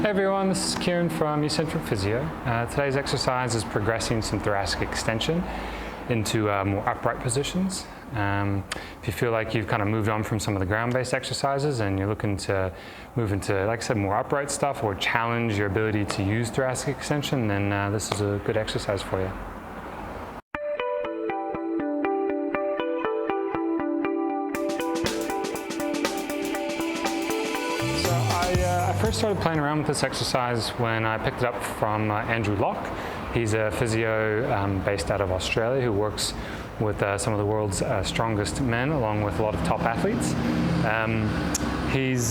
Hey everyone, this is Kieran from MSK Physio. Today's exercise is progressing some thoracic extension into more upright positions. If you feel like you've kind of moved on from some of the ground-based exercises and you're looking to move into, like I said, more upright stuff or challenge your ability to use thoracic extension, then this is a good exercise for you. I first started playing around with this exercise when I picked it up from Andrew Locke. He's a physio based out of Australia who works with some of the world's strongest men, along with a lot of top athletes. He's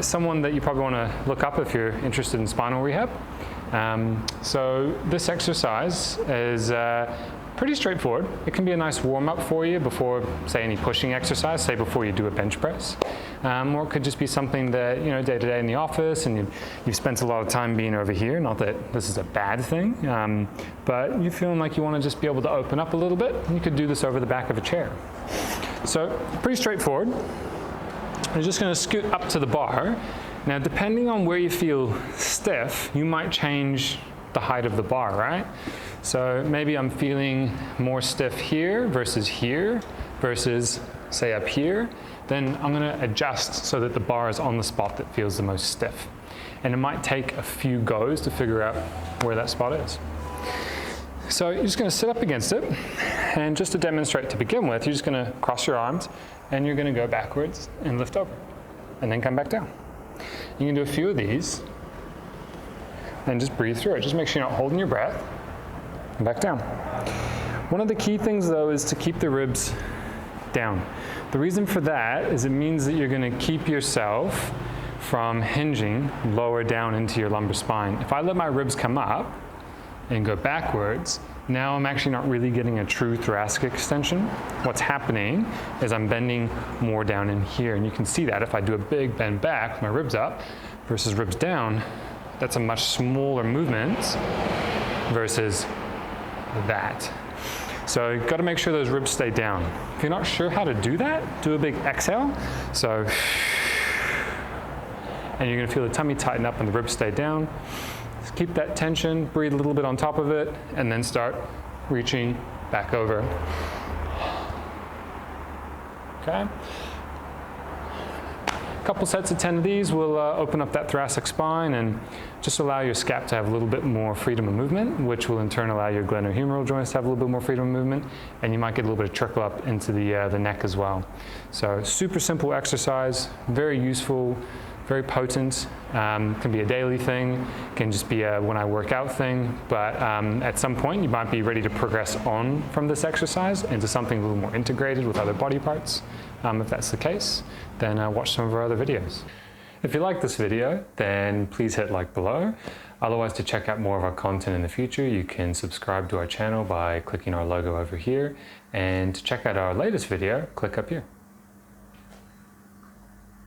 someone that you probably want to look up if you're interested in spinal rehab. So this exercise is pretty straightforward. It can be a nice warm-up for you before, say, any pushing exercise, say before you do a bench press. Or it could just be something that, you know, day-to-day in the office and you've spent a lot of time being over here. Not that this is a bad thing, but you're feeling like you want to just be able to open up a little bit. You could do this over the back of a chair. So pretty straightforward. You're just going to scoot up to the bar. Now, depending on where you feel stiff, you might change the height of the bar, right? So maybe I'm feeling more stiff here versus, say, up here. Then I'm going to adjust so that the bar is on the spot that feels the most stiff. And it might take a few goes to figure out where that spot is. So you're just going to sit up against it. And just to demonstrate to begin with, you're just going to cross your arms and you're going to go backwards and lift over. And then come back down. You can do a few of these and just breathe through it. Just make sure you're not holding your breath. And back down. One of the key things, though, is to keep the ribs down. The reason for that is it means that you're going to keep yourself from hinging lower down into your lumbar spine. If I let my ribs come up and go backwards, now I'm actually not really getting a true thoracic extension. What's happening is I'm bending more down in here, and you can see that if I do a big bend back with my ribs up versus ribs down, that's a much smaller movement versus that. So you've got to make sure those ribs stay down. If you're not sure how to do that, do a big exhale. So, and you're going to feel the tummy tighten up and the ribs stay down. Just keep that tension, breathe a little bit on top of it, and then start reaching back over. Okay. A couple sets of 10 of these will open up that thoracic spine and just allow your scap to have a little bit more freedom of movement, which will in turn allow your glenohumeral joints to have a little bit more freedom of movement, and you might get a little bit of trickle up into the neck as well. So super simple exercise, very useful, very potent. Can be a daily thing, can just be a when I work out thing, but at some point you might be ready to progress on from this exercise into something a little more integrated with other body parts. If that's the case, then watch some of our other videos. If you like this video, then please hit like below. Otherwise, to check out more of our content in the future, you can subscribe to our channel by clicking our logo over here. And to check out our latest video, click up here.